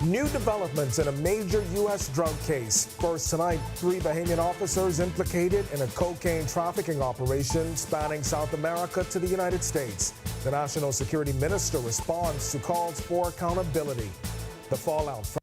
New developments in a major U.S. drug case. First tonight, 3 Bahamian officers implicated in a cocaine trafficking operation spanning South America to the United States. The National Security Minister responds to calls for accountability. The fallout from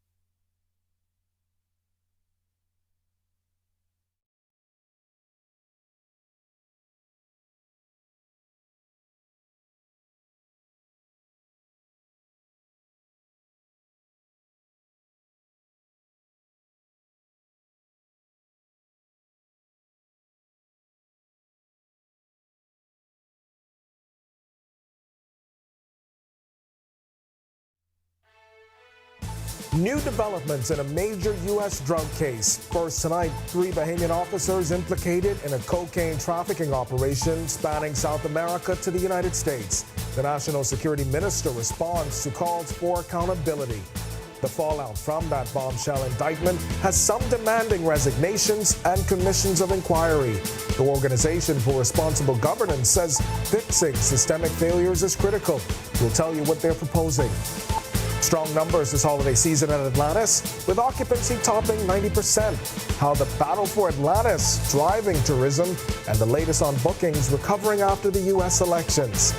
New developments in a major U.S. drug case. First tonight, 3 Bahamian officers implicated in a cocaine trafficking operation spanning South America to the United States. The National Security Minister responds to calls for accountability. The fallout from that bombshell indictment has some demanding resignations and commissions of inquiry. The Organization for Responsible Governance says fixing systemic failures is critical. We'll tell you what they're proposing. Strong numbers this holiday season at Atlantis, with occupancy topping 90%. How the battle for Atlantis, driving tourism, and the latest on bookings recovering after the U.S. elections.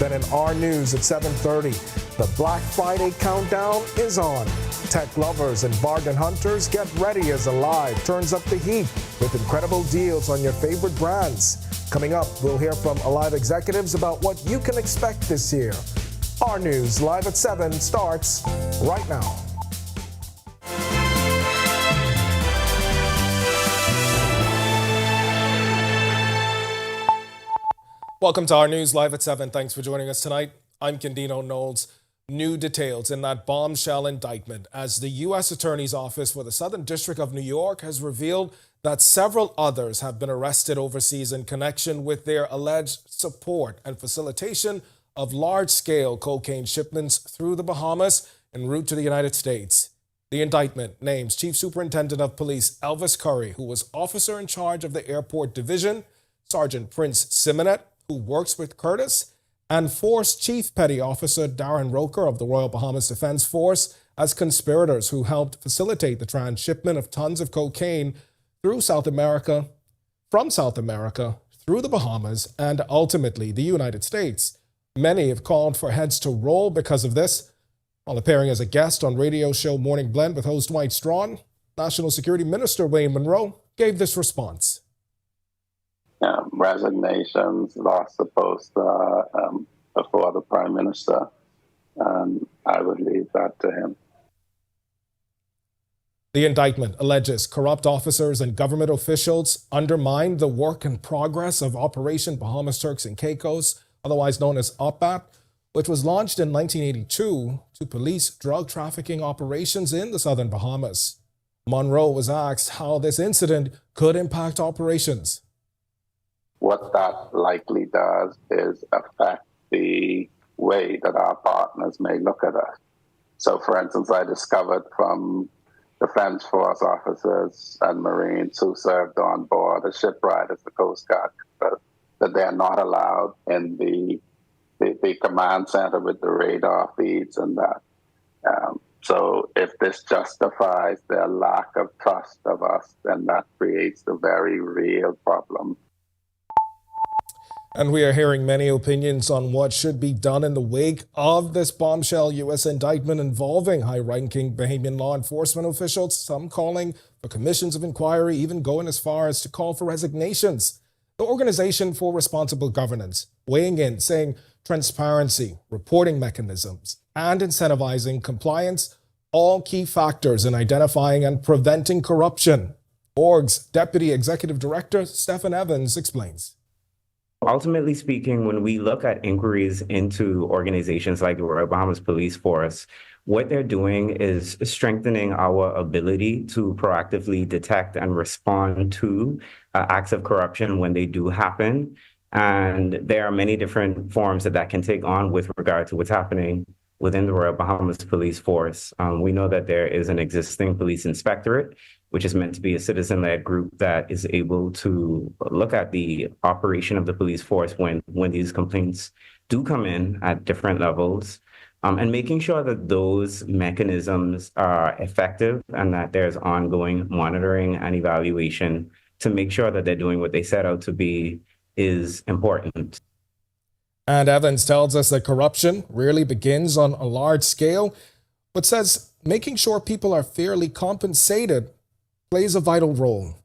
Then in our news at 7:30, the Black Friday countdown is on. Tech lovers and bargain hunters, get ready as Alive turns up the heat with incredible deals on your favorite brands. Coming up, we'll hear from Alive executives about what you can expect this year. Our news live at 7 starts right now. Welcome to our news live at 7. Thanks for joining us tonight. I'm Candino Knowles. New details in that bombshell indictment as the U.S. Attorney's Office for the Southern District of New York has revealed that several others have been arrested overseas in connection with their alleged support and facilitation of large-scale cocaine shipments through the Bahamas en route to the United States. The indictment names Chief Superintendent of Police Elvis Curry, who was officer in charge of the airport division, Sergeant Prince Simonet, who works with Curtis, and Force Chief Petty Officer Darren Roker of the Royal Bahamas Defense Force as conspirators who helped facilitate the transshipment of tons of cocaine through South America, from South America, through the Bahamas, and ultimately the United States. Many have called for heads to roll because of this. While appearing as a guest on radio show Morning Blend with host Dwight Strawn, National Security Minister Wayne Monroe gave this response. Resignations, lost the post before the Prime Minister, and I would leave that to him. The indictment alleges corrupt officers and government officials undermined the work and progress of Operation Bahamas Turks and Caicos, otherwise known as OPAT, which was launched in 1982 to police drug trafficking operations in the southern Bahamas. Monroe was asked how this incident could impact operations. What that likely does is affect the way that our partners may look at us. So, for instance, I discovered from Defense Force officers and Marines who served on board a shipwright as the Coast Guard that they're not allowed in the command center with the radar feeds and that. So if this justifies their lack of trust of us, then that creates a very real problem. And we are hearing many opinions on what should be done in the wake of this bombshell U.S. indictment involving high-ranking Bahamian law enforcement officials, some calling for commissions of inquiry, even going as far as to call for resignations. The Organization for Responsible Governance weighing in, saying transparency, reporting mechanisms, and incentivizing compliance, all key factors in identifying and preventing corruption. Org's Deputy Executive Director, Stephen Evans, explains. Ultimately speaking, when we look at inquiries into organizations like the Royal Bahamas Police Force, what they're doing is strengthening our ability to proactively detect and respond to acts of corruption when they do happen. And there are many different forms that can take on with regard to what's happening within the Royal Bahamas Police Force. We know that there is an existing police inspectorate, which is meant to be a citizen-led group that is able to look at the operation of the police force when these complaints do come in at different levels. and making sure that those mechanisms are effective and that there's ongoing monitoring and evaluation to make sure that they're doing what they set out to be is important. And Evans tells us that corruption rarely begins on a large scale, but says making sure people are fairly compensated plays a vital role.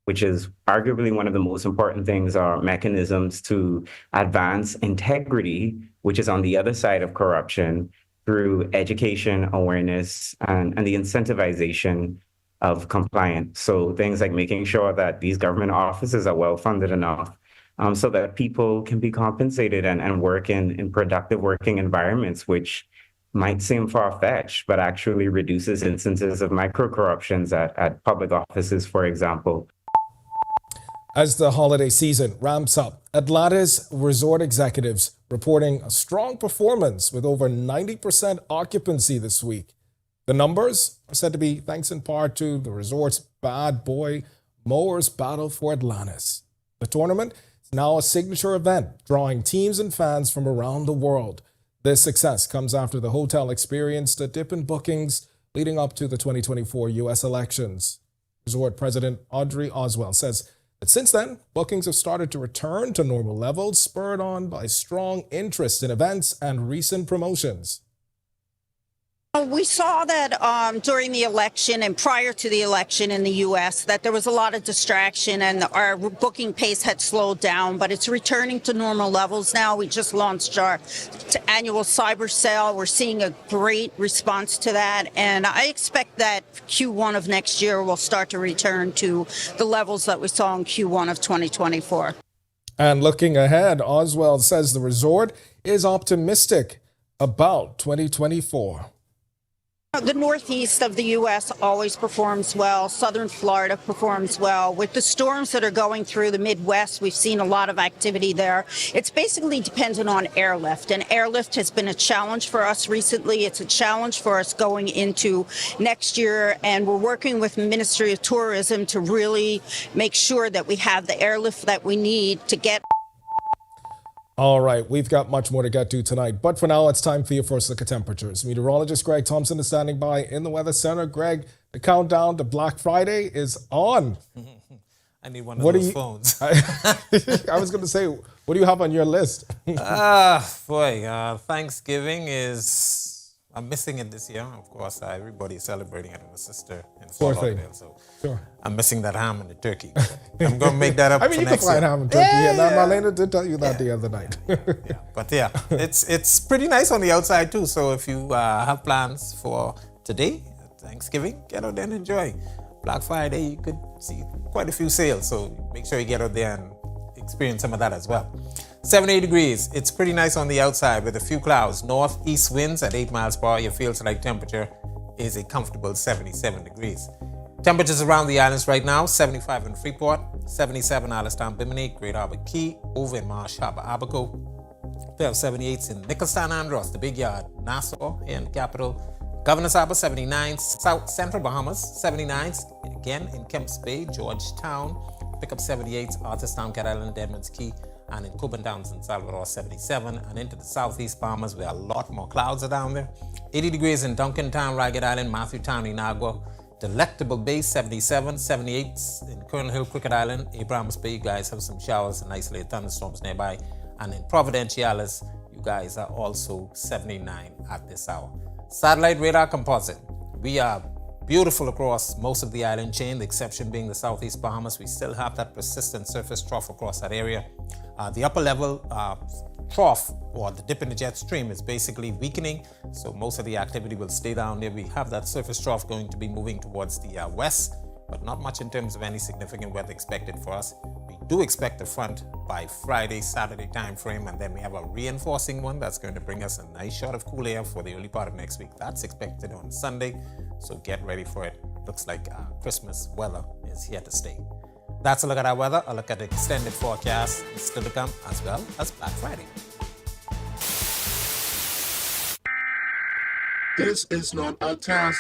Which is arguably one of the most important things, are mechanisms to advance integrity, which is on the other side of corruption, through education, awareness, and the incentivization of compliance. So things like making sure that these government offices are well funded enough so that people can be compensated and work in productive working environments, which might seem far-fetched, but actually reduces instances of micro-corruptions at public offices, for example. As the holiday season ramps up, Atlanta's resort executives reporting a strong performance with over 90% occupancy this week. The numbers are said to be thanks in part to the resort's bad boy mowers battle for Atlantis. The tournament is now a signature event, drawing teams and fans from around the world. This success comes after the hotel experienced a dip in bookings leading up to the 2024 U.S. elections. Resort President Audrey Oswell says that since then, bookings have started to return to normal levels, spurred on by strong interest in events and recent promotions. We saw that during the election and prior to the election in the U.S. that there was a lot of distraction and our booking pace had slowed down, but it's returning to normal levels now. We just launched our annual cyber sale. We're seeing a great response to that, and I expect that Q1 of next year will start to return to the levels that we saw in Q1 of 2024. And looking ahead, Oswald says the resort is optimistic about 2024. The northeast of the U.S. always performs well. Southern Florida performs well. With the storms that are going through the Midwest, we've seen a lot of activity there. It's basically dependent on airlift, and airlift has been a challenge for us recently. It's a challenge for us going into next year, and we're working with the Ministry of Tourism to really make sure that we have the airlift that we need to get. All right, we've got much more to get to tonight, but for now, it's time for your first look at temperatures. Meteorologist Greg Thompson is standing by in the Weather Center. Greg, the countdown to Black Friday is on. I need one of those phones. I was going to say, what do you have on your list? Thanksgiving is... I'm missing it this year. Of course, everybody's celebrating it with my sister in Fort Lauderdale, so sure. I'm missing that ham and the turkey. I'm going to make that up for next year. You can find ham and turkey. Yeah. Marlena did tell you that the other night. But yeah, it's pretty nice on the outside too. So if you have plans for today, Thanksgiving, get out there and enjoy. Black Friday, you could see quite a few sales. So make sure you get out there and experience some of that as well. 78 degrees. It's pretty nice on the outside with a few clouds. Northeast winds at 8 miles per hour. Your feels like temperature is a comfortable 77 degrees. Temperatures around the islands right now: 75 in Freeport, 77 Allenstown, Bimini, Great Harbor Key, over in Marsh Harbor, Abaco. We have 78s in Nicholstown, Andros, the Big Yard, Nassau, here in the capital. Governor's Harbor, 79, South Central Bahamas, 79s, again in Kemps Bay, Georgetown. Pick up 78s, Artistown, Cat Island, Deadman's Key, and in Coburn Downs in Salvador, 77. And into the southeast Bahamas, where a lot more clouds are down there. 80 degrees in Duncantown, Ragged Island, Matthewtown, Inagua. Delectable Bay, 77, 78s in Colonel Hill, Cricket Island, Abrahams Bay. You guys have some showers and isolated thunderstorms nearby. And in Providenciales, you guys are also 79 at this hour. Satellite radar composite. We are beautiful across most of the island chain, the exception being the southeast Bahamas. We still have that persistent surface trough across that area. The upper level trough, or the dip in the jet stream, is basically weakening, so most of the activity will stay down there. We have that surface trough going to be moving towards the west, but not much in terms of any significant weather expected for us. We do expect a front by Friday, Saturday time frame, and then we have a reinforcing one that's going to bring us a nice shot of cool air for the early part of next week. That's expected on Sunday, so get ready for it. Looks like Christmas weather is here to stay. That's a look at our weather, a look at the extended forecast still to come, as well as Black Friday. This is not a test.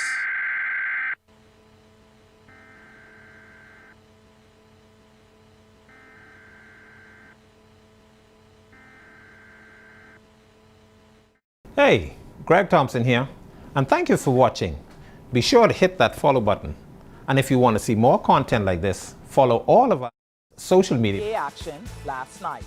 Hey, Greg Thompson here, and thank you for watching. Be sure to hit that follow button. And if you want to see more content like this, follow all of our social media. Action last night.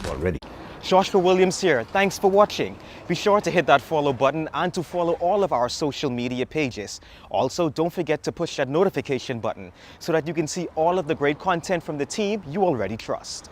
Already. Joshua Williams here. Thanks for watching. Be sure to hit that follow button and to follow all of our social media pages. Also, don't forget to push that notification button so that you can see all of the great content from the team you already trust.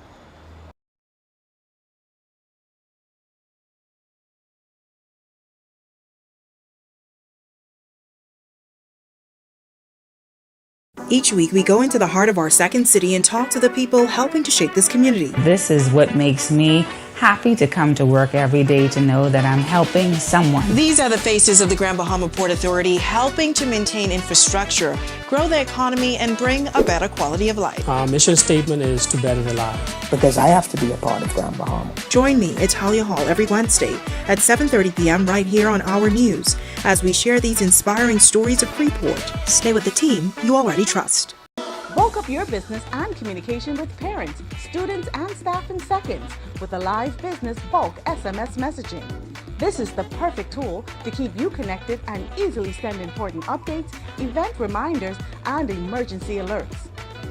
Each week, we go into the heart of our second city and talk to the people helping to shape this community. This is what makes me happy to come to work every day, to know that I'm helping someone. These are the faces of the Grand Bahama Port Authority, helping to maintain infrastructure, grow the economy, and bring a better quality of life. Our mission statement is to better the life. Because I have to be a part of Grand Bahama. Join me at Talia Hall every Wednesday at 7:30 p.m. right here on Our News as we share these inspiring stories of Freeport. Stay with the team you already trust. Bulk up your business and communication with parents, students, and staff in seconds with a live business bulk SMS messaging. This is the perfect tool to keep you connected and easily send important updates, event reminders, and emergency alerts.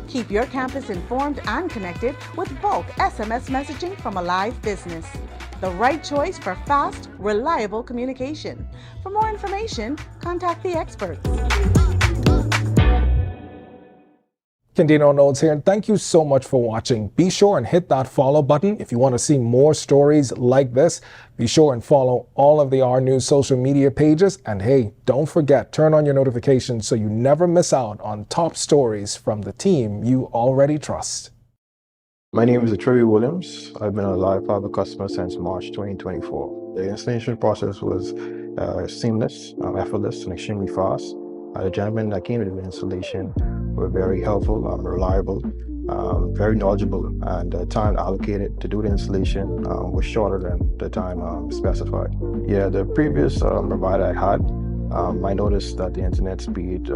Keep your campus informed and connected with bulk SMS messaging from a live business. The right choice for fast, reliable communication. For more information, contact the experts. Candino Notes here, and thank you so much for watching. Be sure and hit that follow button if you want to see more stories like this. Be sure and follow all of the R News social media pages. And hey, don't forget, turn on your notifications so you never miss out on top stories from the team you already trust. My name is Troy Williams. I've been a Live Fiber customer since March 2024. The installation process was seamless, effortless, and extremely fast. The gentlemen that came to the installation were very helpful, reliable, very knowledgeable, and the time allocated to do the installation was shorter than the time specified. Yeah, the previous provider I had, I noticed that the internet speed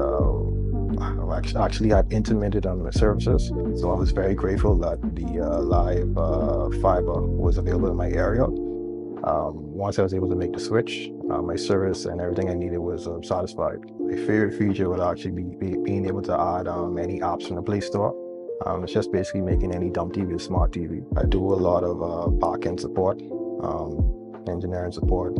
actually had intermittent on the services, so I was very grateful that the live fiber was available in my area. Once I was able to make the switch, my service and everything I needed was satisfied. My favorite feature would actually be being able to add any apps from the Play Store. It's just basically making any dumb TV a smart TV. I do a lot of back-end support, engineering support,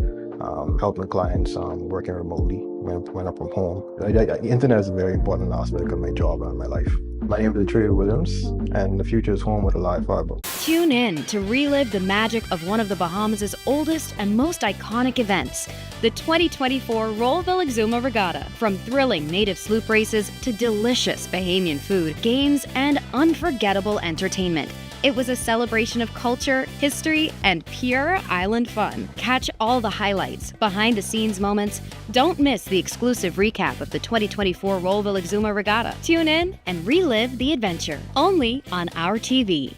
helping clients working remotely when I'm from home. The internet is a very important aspect of my job and my life. My name is Trey Williams, and the future is home with a live fiber. Tune in to relive the magic of one of the Bahamas' oldest and most iconic events, the 2024 Rollville Exuma Regatta. From thrilling native sloop races to delicious Bahamian food, games, and unforgettable entertainment. It was a celebration of culture, history, and pure island fun. Catch all the highlights, behind-the-scenes moments. Don't miss the exclusive recap of the 2024 Rollville Exuma Regatta. Tune in and relive the adventure, only on Our TV.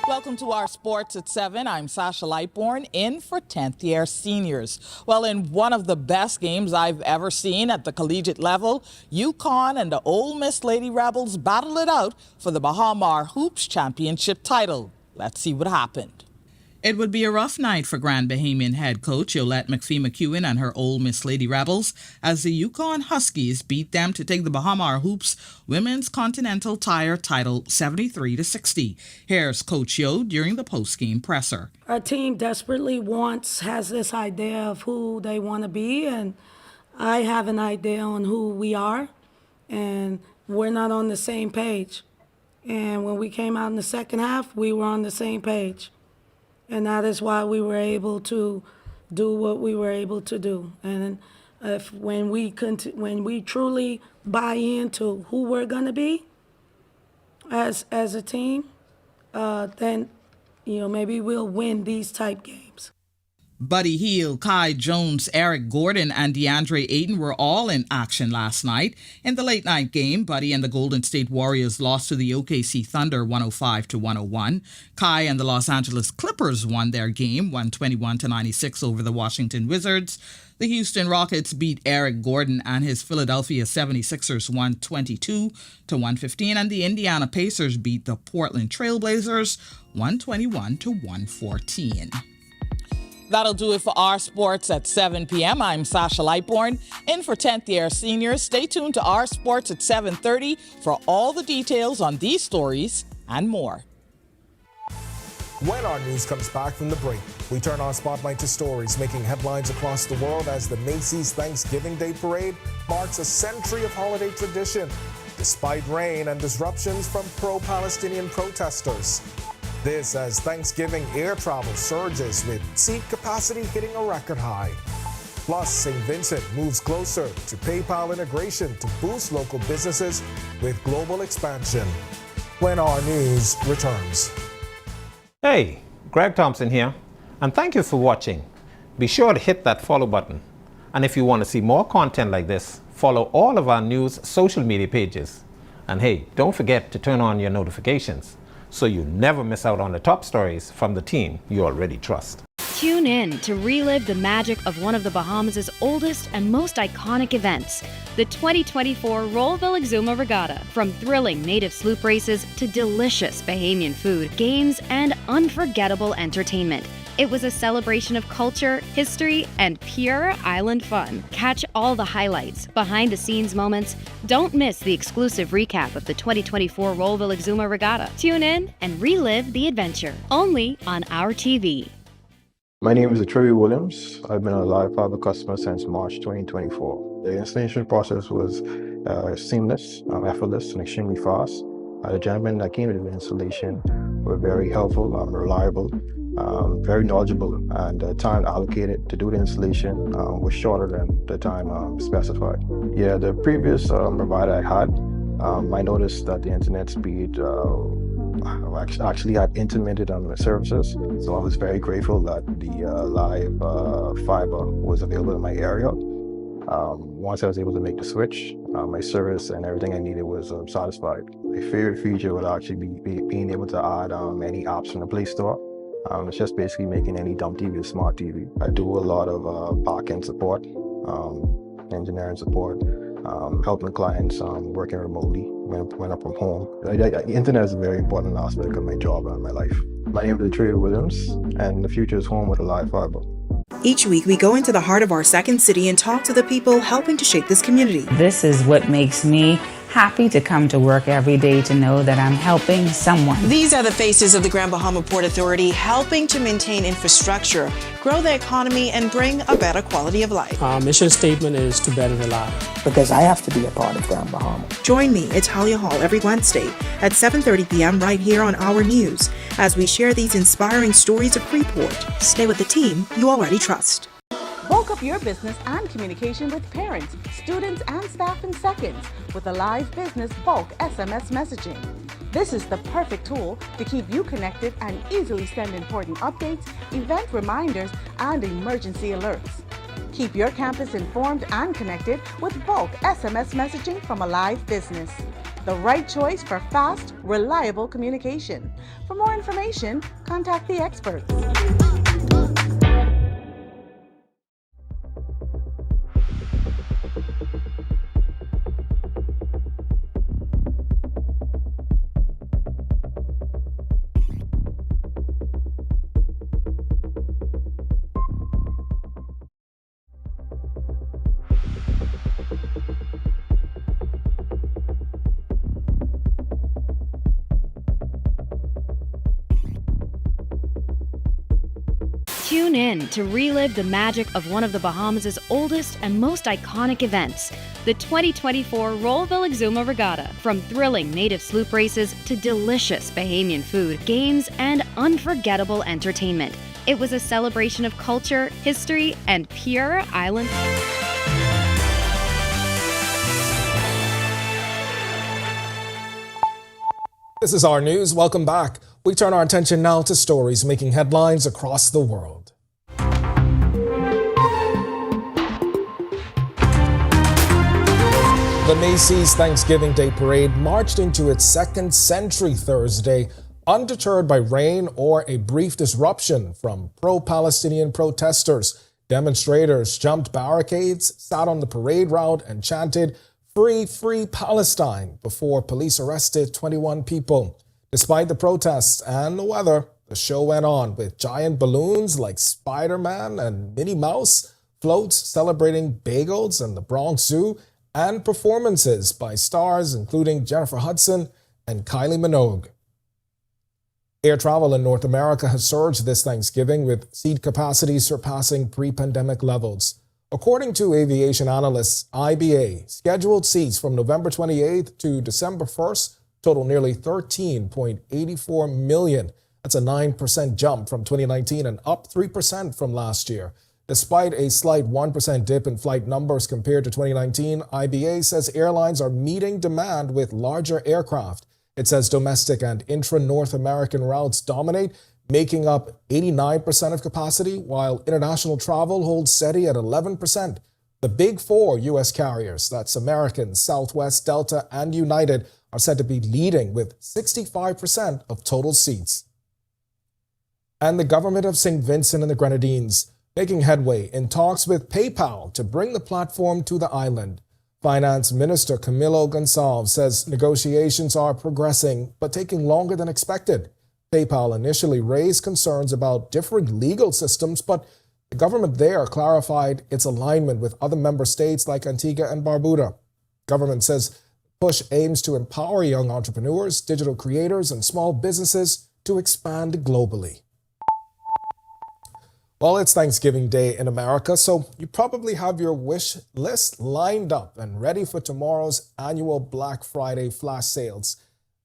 Welcome to our Sports at 7. I'm Sasha Lightborn, in for 10th year seniors. Well, in one of the best games I've ever seen at the collegiate level, UConn and the Ole Miss Lady Rebels battled it out for the Bahama Hoops Championship title. Let's see what happened. It would be a rough night for Grand Bahamian head coach Yolette McPhee-McEwen and her Ole Miss Lady Rebels as the Yukon Huskies beat them to take the Bahama Hoops Women's Continental Tire title 73-60. Here's Coach Yo during the post-game presser. Our team desperately has this idea of who they want to be, and I have an idea on who we are, and we're not on the same page. And when we came out in the second half, we were on the same page. And that is why we were able to do what we were able to do. And when we truly buy into who we're going to be as a team, then maybe we'll win these type games. Buddy Hield, Kai Jones, Eric Gordon, and DeAndre Ayton were all in action last night. In the late-night game, Buddy and the Golden State Warriors lost to the OKC Thunder 105-101. Kai and the Los Angeles Clippers won their game 121-96 over the Washington Wizards. The Houston Rockets beat Eric Gordon and his Philadelphia 76ers 122-115, and the Indiana Pacers beat the Portland Trailblazers 121-114. That'll do it for our sports at 7 p.m. I'm Sasha Lightborn, in for 10th year seniors. Stay tuned to our sports at 7:30 for all the details on these stories and more. When our news comes back from the break, we turn our spotlight to stories making headlines across the world as the Macy's Thanksgiving Day Parade marks a century of holiday tradition, despite rain and disruptions from pro-Palestinian protesters. This as Thanksgiving air travel surges with seat capacity hitting a record high. Plus, St. Vincent moves closer to PayPal integration to boost local businesses with global expansion. When our news returns. Hey, Greg Thompson here, and thank you for watching. Be sure to hit that follow button. And if you want to see more content like this, follow all of our news social media pages. And hey, don't forget to turn on your notifications so you never miss out on the top stories from the team you already trust. Tune in to relive the magic of one of the Bahamas' oldest and most iconic events, the 2024 Rollville Exuma Regatta. From thrilling native sloop races to delicious Bahamian food, games, and unforgettable entertainment. It was a celebration of culture, history, and pure island fun. Catch all the highlights, behind-the-scenes moments. Don't miss the exclusive recap of the 2024 Rollville Exuma Regatta. Tune in and relive the adventure, only on our TV. My name is Troy Williams. I've been a live fiber customer since March 2024. The installation process was seamless, effortless, and extremely fast. The gentlemen that came to the installation were very helpful, reliable, very knowledgeable, and the time allocated to do the installation was shorter than the time specified. Yeah, the previous provider I had, I noticed that the internet speed actually had intermittent on the services, so I was very grateful that the live fiber was available in my area. Once I was able to make the switch, my service and everything I needed was satisfied. My favorite feature would actually be being able to add any apps from the Play Store. It's just basically making any dumb TV a smart TV. I do a lot of back-end support, engineering support, helping clients working remotely when I'm from home. The internet is a very important aspect of my job and my life. My name is Trey Williams, and the future is home with a live fiber. Each week, we go into the heart of our second city and talk to the people helping to shape this community. This is what makes me happy to come to work every day, to know that I'm helping someone. These are the faces of the Grand Bahama Port Authority, helping to maintain infrastructure, grow the economy, and bring a better quality of life. Our mission statement is to better the life. Because I have to be a part of Grand Bahama. Join me, Italia Hall, every Wednesday at 7:30 p.m. right here on Our News as we share these inspiring stories of Freeport. Stay with the team you already trust. Bulk up your business and communication with parents, students, and staff in seconds with a live business bulk SMS messaging. This is the perfect tool to keep you connected and easily send important updates, event reminders, and emergency alerts. Keep your campus informed and connected with bulk SMS messaging from a live business. The right choice for fast, reliable communication. For more information, contact the experts. Tune in to relive the magic of one of the Bahamas' oldest and most iconic events, the 2024 Rollville Exuma Regatta. From thrilling native sloop races to delicious Bahamian food, games, and unforgettable entertainment. It was a celebration of culture, history, and pure island. This is Our News. Welcome back. We turn our attention now to stories making headlines across the world. The Macy's Thanksgiving Day Parade marched into its second century Thursday, undeterred by rain or a brief disruption from pro-Palestinian protesters. Demonstrators jumped barricades, sat on the parade route, and chanted, "Free, free Palestine," before police arrested 21 people. Despite the protests and the weather, the show went on with giant balloons like Spider-Man and Minnie Mouse, floats celebrating bagels and the Bronx Zoo, and performances by stars including Jennifer Hudson and Kylie Minogue. Air travel in North America has surged this Thanksgiving, with seat capacity surpassing pre-pandemic levels. According to aviation analysts IBA, scheduled seats from November 28th to December 1st total nearly 13.84 million. That's a 9% jump from 2019 and up 3% from last year. Despite a slight 1% dip in flight numbers compared to 2019, IBA says airlines are meeting demand with larger aircraft. It says domestic and intra-North American routes dominate, making up 89% of capacity, while international travel holds steady at 11%. The big four U.S. carriers, that's American, Southwest, Delta, and United, are said to be leading with 65% of total seats. And the government of St. Vincent and the Grenadines making headway in talks with PayPal to bring the platform to the island. Finance Minister Camilo Gonçalves says negotiations are progressing, but taking longer than expected. PayPal initially raised concerns about different legal systems, but the government there clarified its alignment with other member states like Antigua and Barbuda. Government says push aims to empower young entrepreneurs, digital creators, and small businesses to expand globally. Well, it's Thanksgiving Day in America, so you probably have your wish list lined up and ready for tomorrow's annual Black Friday flash sales.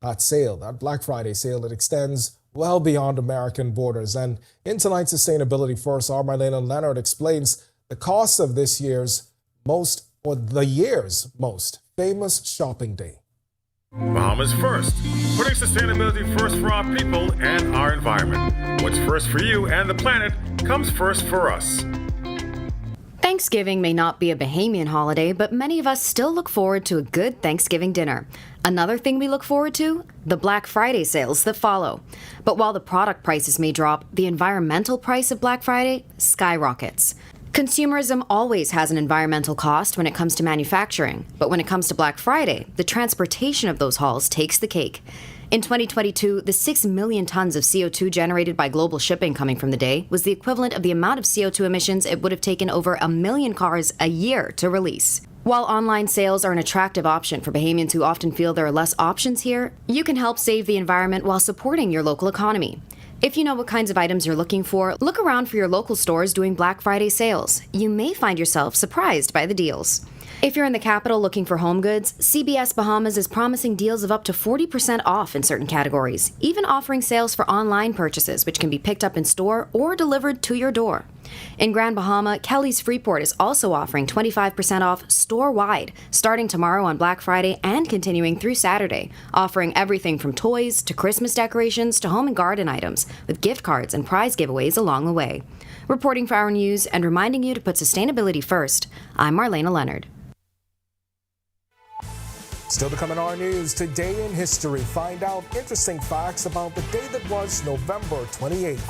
That Black Friday sale that extends well beyond American borders. And in tonight's Sustainability First, our Marlena Leonard explains the cost of this year's the year's most famous shopping day. Bahamas First, putting sustainability first for our people and our environment. What's first for you and the planet comes first for us. Thanksgiving may not be a Bahamian holiday, but many of us still look forward to a good Thanksgiving dinner. Another thing we look forward to? The Black Friday sales that follow. But while the product prices may drop, the environmental price of Black Friday skyrockets. Consumerism always has an environmental cost when it comes to manufacturing, but when it comes to Black Friday, the transportation of those hauls takes the cake. In 2022, the 6 million tons of CO2 generated by global shipping coming from the day was the equivalent of the amount of CO2 emissions it would have taken over 1 million cars a year to release. While online sales are an attractive option for Bahamians who often feel there are less options here, you can help save the environment while supporting your local economy. If you know what kinds of items you're looking for, look around for your local stores doing Black Friday sales. You may find yourself surprised by the deals. If you're in the capital looking for home goods, CBS Bahamas is promising deals of up to 40% off in certain categories, even offering sales for online purchases, which can be picked up in store or delivered to your door. In Grand Bahama, Kelly's Freeport is also offering 25% off store-wide, starting tomorrow on Black Friday and continuing through Saturday, offering everything from toys to Christmas decorations to home and garden items, with gift cards and prize giveaways along the way. Reporting for Our News and reminding you to put sustainability first, I'm Marlena Leonard. Still to come in our news, today in history, find out interesting facts about the day that was November 28th.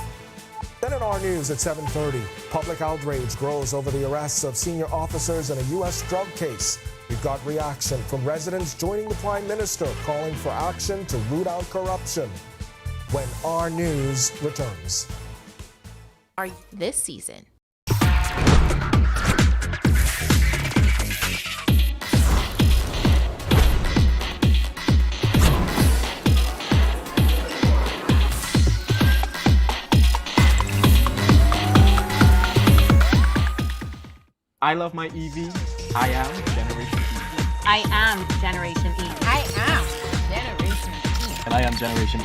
Then in our news at 7:30, public outrage grows over the arrests of senior officers in a U.S. drug case. We've got reaction from residents joining the Prime Minister calling for action to root out corruption. When our news returns. This season. I love my EV. I am Generation E. I am Generation E. I am Generation E. And I am Generation E.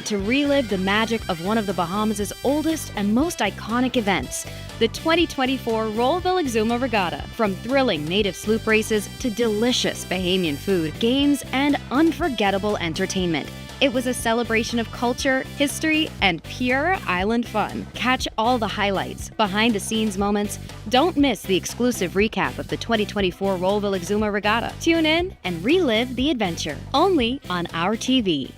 to relive the magic of one of the Bahamas' oldest and most iconic events, the 2024 Rollville Exuma Regatta. From thrilling native sloop races to delicious Bahamian food, games, and unforgettable entertainment, it was a celebration of culture, history, and pure island fun. Catch all the highlights, behind-the-scenes moments. Don't miss the exclusive recap of the 2024 Rollville Exuma Regatta. Tune in and relive the adventure, only on our TV.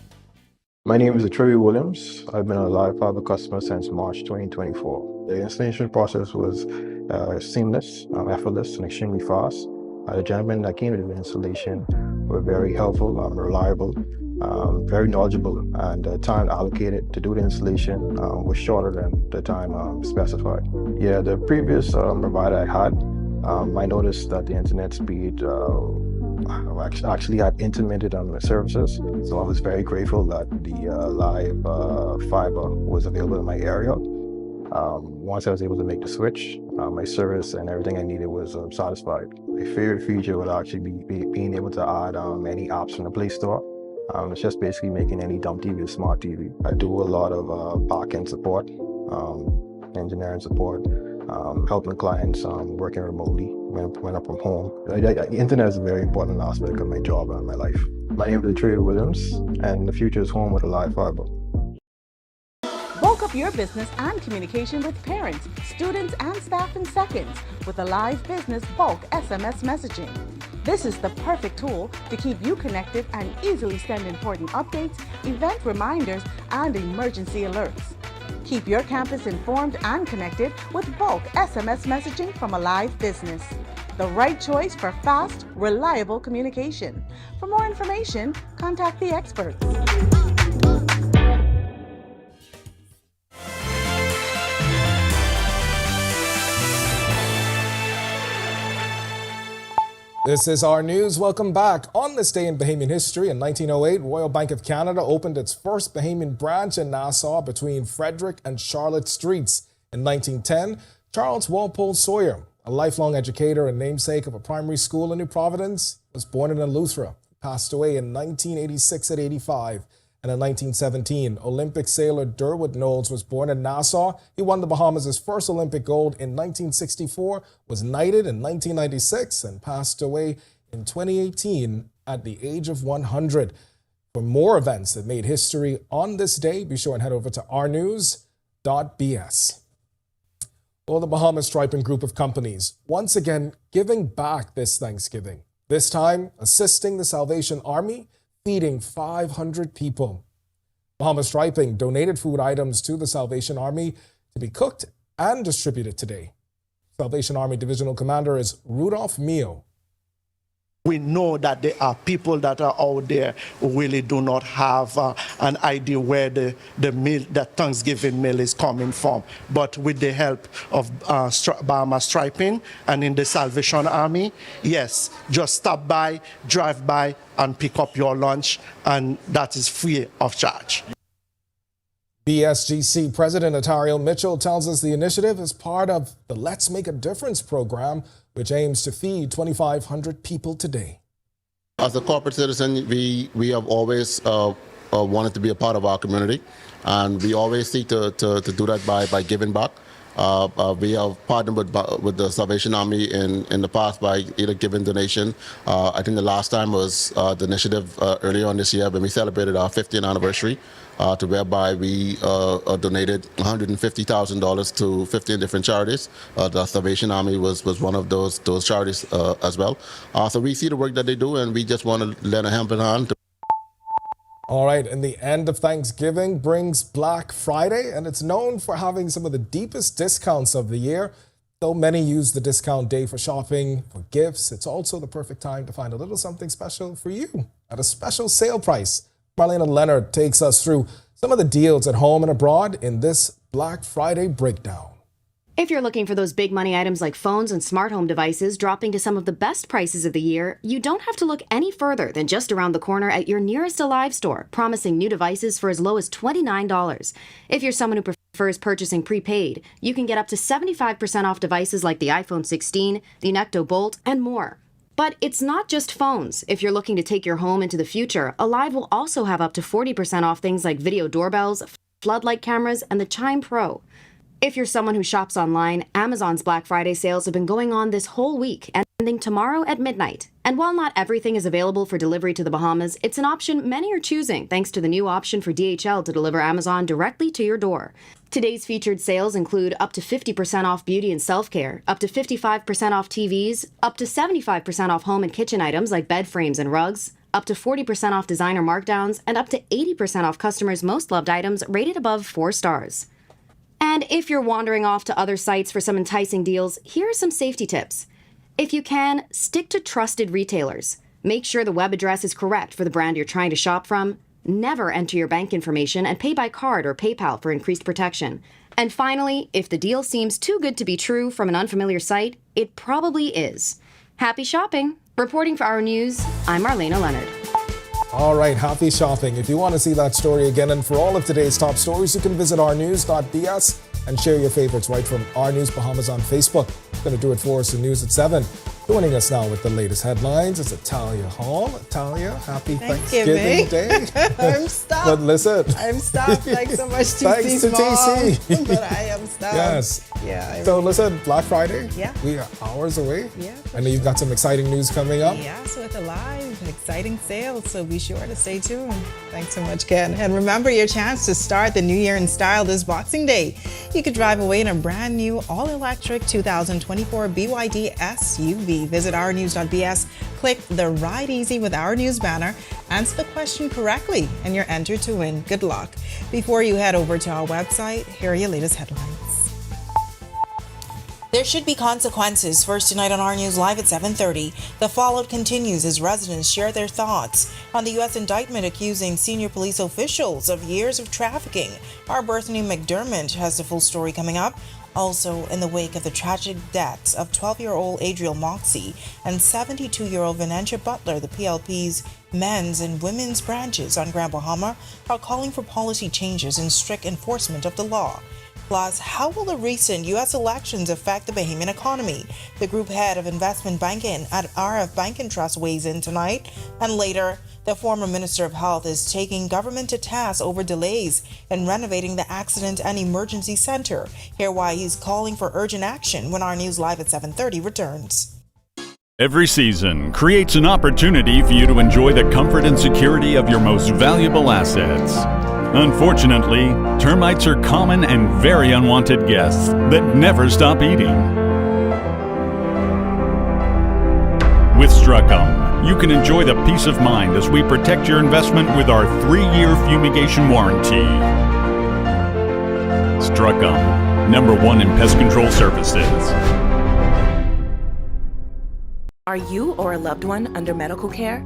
My name is Troy Williams. I've been a live fiber customer since March 2024. The installation process was seamless, effortless, and extremely fast. The gentlemen that came to the installation were very helpful, reliable, very knowledgeable, and the time allocated to do the installation was shorter than the time specified. Yeah, the previous provider I had, I noticed that the internet speed actually had intermittent on the services, so I was very grateful that the live fiber was available in my area. Once I was able to make the switch, my service and everything I needed was satisfied. My favorite feature would actually be being able to add any apps from the Play Store. It's just basically making any dumb TV a smart TV. I do a lot of back-end support, engineering support, helping clients working remotely when I'm from home. The internet is a very important aspect of my job and my life. My name is Trey Williams, and the future is home with a live fiber. Bulk up your business and communication with parents, students, and staff in seconds with a live business bulk SMS messaging. This is the perfect tool to keep you connected and easily send important updates, event reminders, and emergency alerts. Keep your campus informed and connected with bulk SMS messaging from a live business. The right choice for fast, reliable communication. For more information, contact the experts. This is our news. Welcome back. On this day in Bahamian history, in 1908, Royal Bank of Canada opened its first Bahamian branch in Nassau between Frederick and Charlotte Streets. In 1910, Charles Walpole Sawyer, a lifelong educator and namesake of a primary school in New Providence, was born in Eleuthera. He passed away in 1986 at 85. And in 1917, Olympic sailor Durwood Knowles was born in Nassau. He won the Bahamas' first Olympic gold in 1964, was knighted in 1996, and passed away in 2018 at the age of 100. For more events that made history on this day, be sure and head over to ournews.bs. Well, the Bahamas Striping Group of companies once again giving back this Thanksgiving, this time assisting the Salvation Army, feeding 500 people. Bahamas Striping donated food items to the Salvation Army to be cooked and distributed today. Salvation Army Divisional Commander is Rudolph Mio. We know that there are people that are out there who really do not have an idea where the Thanksgiving meal is coming from. But with the help of Bahamas Striping and in the Salvation Army, yes, just stop by, drive by, and pick up your lunch, and that is free of charge. BSGC President Atario Mitchell tells us the initiative is part of the Let's Make a Difference program, which aims to feed 2,500 people today. As a corporate citizen, we have always wanted to be a part of our community, and we always seek to do that by giving back. We have partnered with the Salvation Army in the past by either giving donation. I think the last time was the initiative earlier on this year when we celebrated our 50th anniversary, to whereby we donated $150,000 to 15 different charities. The Salvation Army was one of those charities as well. So we see the work that they do, and we just want to lend a helping hand. All right, and the end of Thanksgiving brings Black Friday, and it's known for having some of the deepest discounts of the year. Though many use the discount day for shopping, for gifts, it's also the perfect time to find a little something special for you at a special sale price. Marlena Leonard takes us through some of the deals at home and abroad in this Black Friday breakdown. If you're looking for those big money items like phones and smart home devices dropping to some of the best prices of the year, you don't have to look any further than just around the corner at your nearest Alive store, promising new devices for as low as $29. If you're someone who prefers purchasing prepaid, you can get up to 75% off devices like the iPhone 16, the Necto Bolt, and more. But it's not just phones. If you're looking to take your home into the future, Alive will also have up to 40% off things like video doorbells, floodlight cameras, and the Chime Pro. If you're someone who shops online, Amazon's Black Friday sales have been going on this whole week, ending tomorrow at midnight. And while not everything is available for delivery to the Bahamas, it's an option many are choosing thanks to the new option for DHL to deliver Amazon directly to your door. Today's featured sales include up to 50% off beauty and self-care, up to 55% off TVs, up to 75% off home and kitchen items like bed frames and rugs, up to 40% off designer markdowns, and up to 80% off customers' most loved items rated above 4 stars. And if you're wandering off to other sites for some enticing deals, here are some safety tips. If you can, stick to trusted retailers. Make sure the web address is correct for the brand you're trying to shop from. Never enter your bank information and pay by card or PayPal for increased protection. And finally, if the deal seems too good to be true from an unfamiliar site, it probably is. Happy shopping! Reporting for Our News, I'm Marlena Leonard. All right, happy shopping. If you want to see that story again and for all of today's top stories, you can visit ournews.bs and share your favorites right from Our News Bahamas on Facebook. Going to do it for us in News at 7. Joining us now with the latest headlines is Atalia Hall. Atalia, happy Thanksgiving Day. I'm stuffed. But listen. I'm stuffed. Thanks so much, TC. Thanks to TC. But I am stuffed. Yes. Yeah. So listen, Black Friday. Yeah. We are hours away. Yeah. I know you've got some exciting news coming up. Yeah, so it's a live, exciting sale. So be sure to stay tuned. Thanks so much, Ken. And remember your chance to start the new year in style this Boxing Day. You could drive away in a brand new all-electric 2024 BYD SUV. Visit ournews.bs, click the Ride Easy with Our News banner, answer the question correctly, and you're entered to win. Good luck. Before you head over to our website, here are your latest headlines. There should be consequences. First tonight on Our News Live at 7:30. The fallout continues as residents share their thoughts on the U.S. indictment accusing senior police officials of years of trafficking. Our Bethany McDermott has the full story coming up. Also, in the wake of the tragic deaths of 12-year-old Adriel Moxie and 72-year-old Venetia Butler, the PLP's men's and women's branches on Grand Bahama are calling for policy changes and strict enforcement of the law. Plus, how will the recent U.S. elections affect the Bahamian economy? The group head of investment banking at RF Bank and Trust weighs in tonight. And later, the former Minister of Health is taking government to task over delays in renovating the Accident and Emergency Center. Hear why he's calling for urgent action when Our News Live at 7:30 returns. Every season creates an opportunity for you to enjoy the comfort and security of your most valuable assets. Unfortunately, termites are common and very unwanted guests that never stop eating. With Struckham, you can enjoy the peace of mind as we protect your investment with our 3-year fumigation warranty. Struckham, #1 in pest control services. Are you or a loved one under medical care?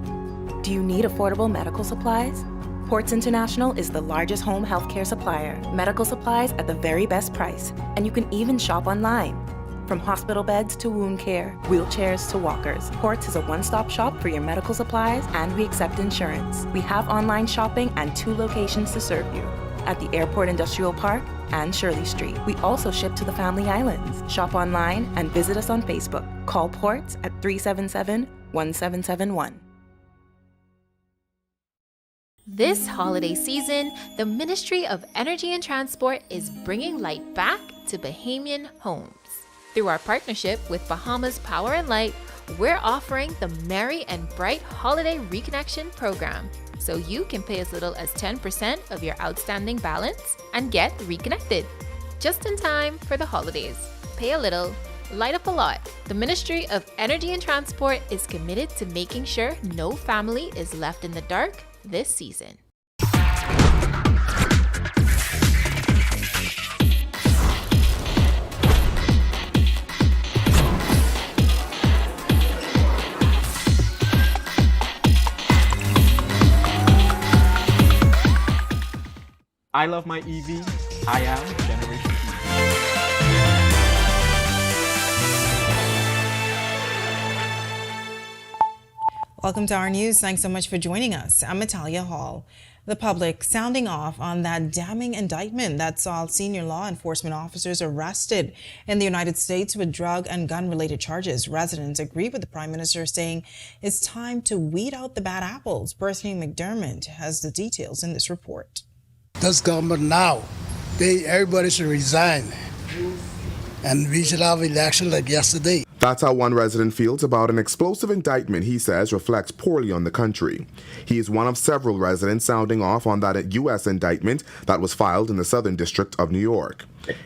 Do you need affordable medical supplies? Ports International is the largest home healthcare supplier. Medical supplies at the very best price, and you can even shop online. From hospital beds to wound care, wheelchairs to walkers, Ports is a one-stop shop for your medical supplies, and we accept insurance. We have online shopping and 2 locations to serve you, at the Airport Industrial Park and Shirley Street. We also ship to the Family Islands. Shop online and visit us on Facebook. Call Ports at 377-1771. This holiday season, the Ministry of Energy and Transport is bringing light back to Bahamian homes. Through our partnership with Bahamas Power and Light, we're offering the Merry and Bright Holiday Reconnection Program, so you can pay as little as 10% of your outstanding balance and get reconnected. Just in time for the holidays. Pay a little, light up a lot. The Ministry of Energy and Transport is committed to making sure no family is left in the dark this season. I love my EV. I am Generation E. Welcome to Our News. Thanks so much for joining us. I'm Atalia Hall. The public sounding off on that damning indictment that saw senior law enforcement officers arrested in the United States with drug and gun-related charges. Residents agree with the Prime Minister, saying it's time to weed out the bad apples. Berthany McDermott has the details in this report. This government now, everybody should resign, and we should have election like yesterday. That's how one resident feels about an explosive indictment he says reflects poorly on the country. He is one of several residents sounding off on that U.S. indictment that was filed in the Southern District of New York.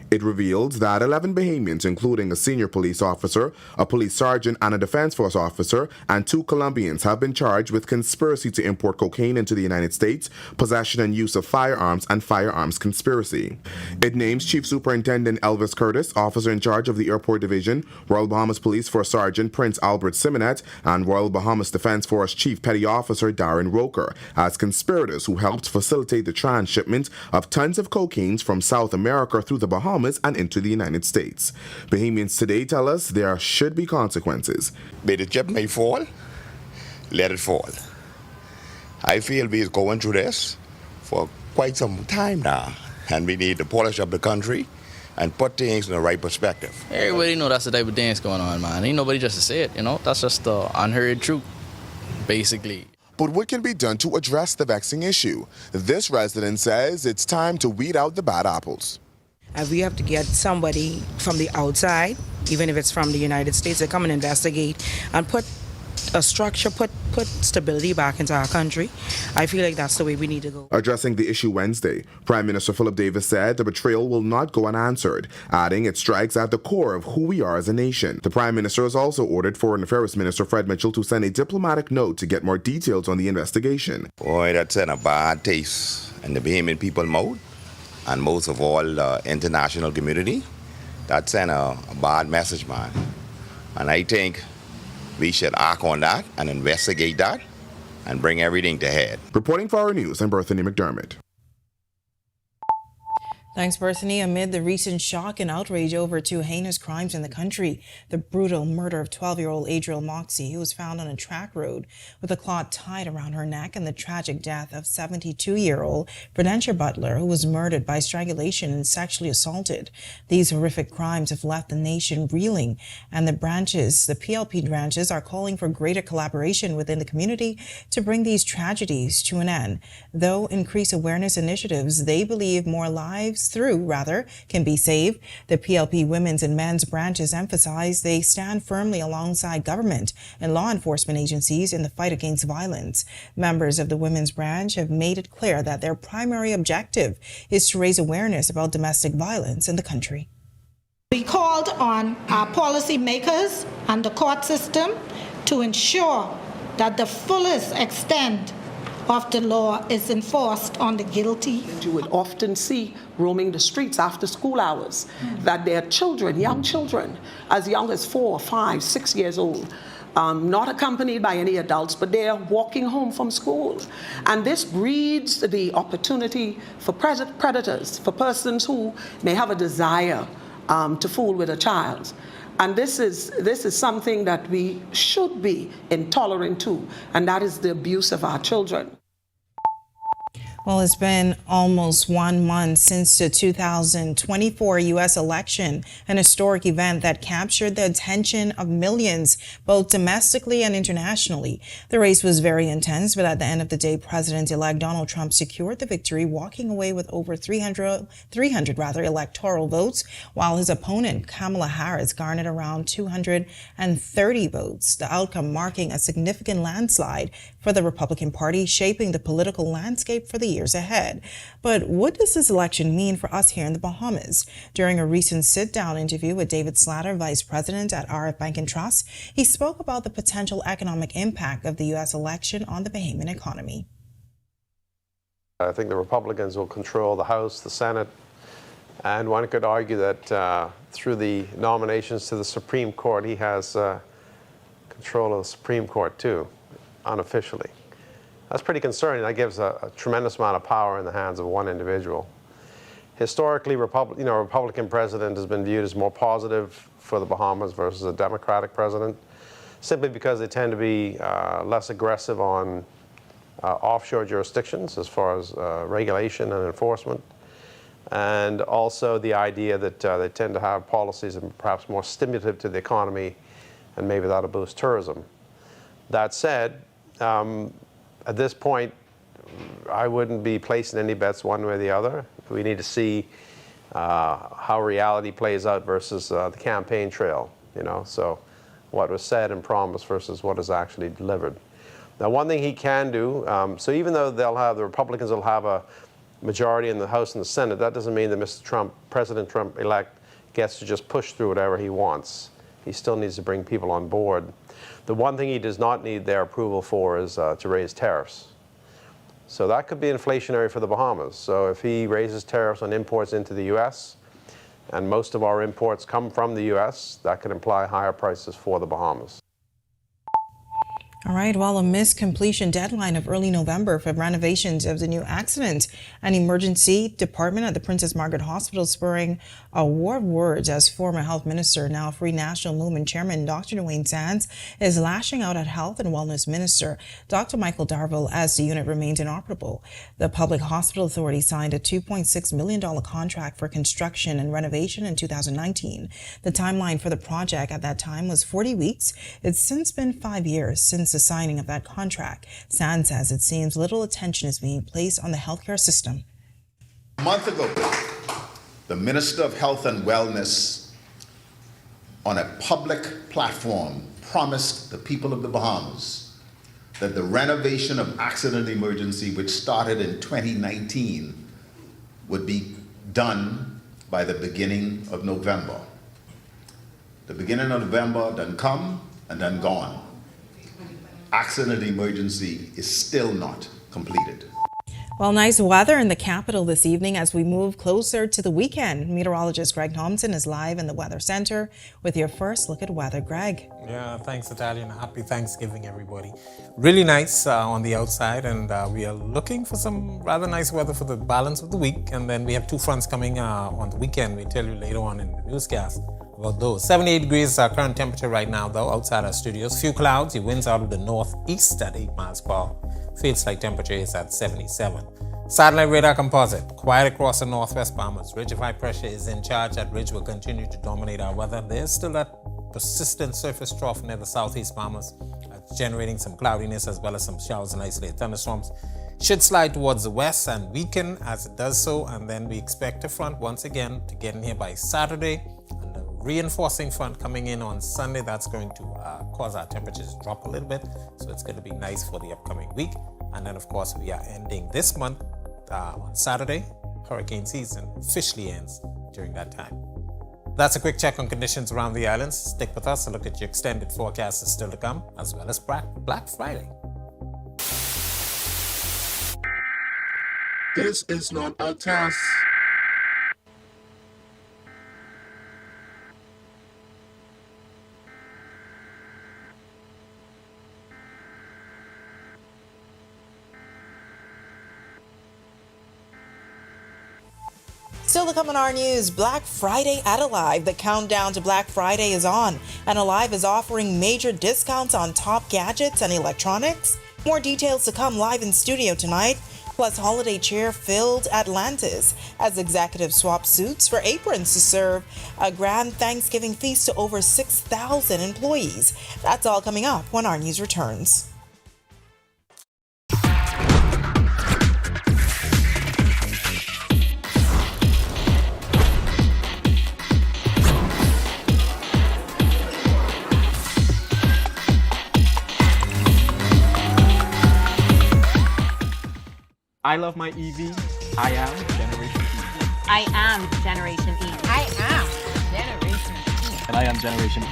It reveals that 11 Bahamians, including a senior police officer, a police sergeant, and a defense force officer, and 2 Colombians have been charged with conspiracy to import cocaine into the United States, possession and use of firearms, and firearms conspiracy. It names Chief Superintendent Elvis Curtis, officer in charge of the Airport Division, Royal Bahamas Police Force Sergeant Prince Albert Simonet, and Royal Bahamas Defense Force Chief Petty Officer Darren Roker as conspirators who helped facilitate the transshipment of tons of cocaine from South America through the Bahamas and into the United States. Bahamians today tell us there should be consequences. But the chip may fall, let it fall. I feel we're going through this for quite some time now, and we need to polish up the country and put things in the right perspective. Everybody know that's the type of dance going on, man. Ain't nobody just to say it, That's just the unheard truth, basically. But what can be done to address the vexing issue? This resident says it's time to weed out the bad apples. And we have to get somebody from the outside, even if it's from the United States, to come and investigate and put a structure, put stability back into our country. I feel like that's the way we need to go. Addressing the issue Wednesday, Prime Minister Philip Davis said the betrayal will not go unanswered, adding it strikes at the core of who we are as a nation. The Prime Minister has also ordered Foreign Affairs Minister Fred Mitchell to send a diplomatic note to get more details on the investigation. Boy, that's in a bad taste in the Bahamian people mouth, and most of all, the international community. That sent a bad message, man. And I think we should act on that and investigate that and bring everything to head. Reporting for our news, I'm Berthany McDermott. Thanks, Berthany. Amid the recent shock and outrage over 2 heinous crimes in the country, the brutal murder of 12-year-old Adriel Moxie, who was found on a track road with a clot tied around her neck, and the tragic death of 72-year-old Prudentia Butler, who was murdered by strangulation and sexually assaulted. These horrific crimes have left the nation reeling, and the PLP branches are calling for greater collaboration within the community to bring these tragedies to an end. Though increased awareness initiatives, they believe more lives can be saved. The PLP women's and men's branches emphasize they stand firmly alongside government and law enforcement agencies in the fight against violence. Members of the women's branch have made it clear that their primary objective is to raise awareness about domestic violence in the country. We called on our policy makers and the court system to ensure that the fullest extent of the law is enforced on the guilty. You will often see roaming the streets after school hours, that their children, young children, as young as 4, 5, 6 years old, not accompanied by any adults, but they are walking home from school. And this breeds the opportunity for predators, for persons who may have a desire to fool with a child. And this is something that we should be intolerant to, and that is the abuse of our children. Well, it's been almost 1 month since the 2024 U.S. election, an historic event that captured the attention of millions, both domestically and internationally. The race was very intense, but at the end of the day, President-elect Donald Trump secured the victory, walking away with over 300 electoral votes, while his opponent, Kamala Harris, garnered around 230 votes. The outcome marking a significant landslide for the Republican Party, shaping the political landscape for the years ahead. But what does this election mean for us here in the Bahamas? During a recent sit-down interview with David Slatter, Vice President at RF Bank and Trust, he spoke about the potential economic impact of the U.S. election on the Bahamian economy. I think the Republicans will control the House, the Senate, and one could argue that through the nominations to the Supreme Court, he has control of the Supreme Court too, unofficially. That's pretty concerning. That gives a tremendous amount of power in the hands of one individual. Historically, Republican president has been viewed as more positive for the Bahamas versus a Democratic president, simply because they tend to be less aggressive on offshore jurisdictions as far as regulation and enforcement, and also the idea that they tend to have policies that are perhaps more stimulative to the economy, and maybe that'll boost tourism. That said, at this point, I wouldn't be placing any bets one way or the other. We need to see how reality plays out versus the campaign trail, so what was said and promised versus what is actually delivered. Now, one thing he can do, so even though the Republicans will have a majority in the House and the Senate, that doesn't mean that Mr. Trump, President Trump-elect, gets to just push through whatever he wants. He still needs to bring people on board. The one thing he does not need their approval for is to raise tariffs. So that could be inflationary for the Bahamas. So if he raises tariffs on imports into the U.S., and most of our imports come from the U.S., that could imply higher prices for the Bahamas. All right, well, a missed completion deadline of early November for renovations of the new accident and emergency department at the Princess Margaret Hospital spurring a war of words as former health minister, now Free National Movement chairman Dr. Dwayne Sands is lashing out at health and wellness minister Dr. Michael Darville as the unit remains inoperable. The Public Hospital Authority signed a $2.6 million contract for construction and renovation in 2019. The timeline for the project at that time was 40 weeks. It's since been 5 years since the signing of that contract. Sands says it seems little attention is being placed on the healthcare system. A month ago, the Minister of Health and Wellness on a public platform promised the people of the Bahamas that the renovation of accident emergency, which started in 2019, would be done by the beginning of November. The beginning of November done come and done gone. Accident emergency is still not completed. Well, nice weather in the capital this evening as we move closer to the weekend. Meteorologist Greg Thompson is live in the Weather Center with your first look at weather. Greg. Yeah, thanks, Natalia, and happy Thanksgiving, everybody. Really nice on the outside, and we are looking for some rather nice weather for the balance of the week. And then we have two fronts coming on the weekend. We'll tell you later on in the newscast about those. 78 degrees current temperature right now, though, outside our studios. Few clouds, the winds out of the northeast at 8 miles per hour. Field slight temperature is at 77. Satellite radar composite, quiet across the northwest Bahamas. Ridge of high pressure is in charge. That ridge will continue to dominate our weather. There's still that persistent surface trough near the southeast Bahamas, generating some cloudiness as well as some showers and isolated thunderstorms. Should slide towards the west and weaken as it does so, and then we expect a front once again to get in here by Saturday. And a reinforcing front coming in on Sunday, that's going to cause our temperatures to drop a little bit. So it's going to be nice for the upcoming week. And then, of course, we are ending this month on Saturday. Hurricane season officially ends during that time. That's a quick check on conditions around the islands. Stick with us. A look at your extended forecast is still to come, as well as Black Friday. This is not a test. Still to come on our news, Black Friday at Alive. The countdown to Black Friday is on, and Alive is offering major discounts on top gadgets and electronics. More details to come live in studio tonight, plus holiday cheer-filled Atlantis as executives swap suits for aprons to serve a grand Thanksgiving feast to over 6,000 employees. That's all coming up when our news returns. I love my EV. I am Generation E. I am Generation E. I am Generation E. And I am Generation E.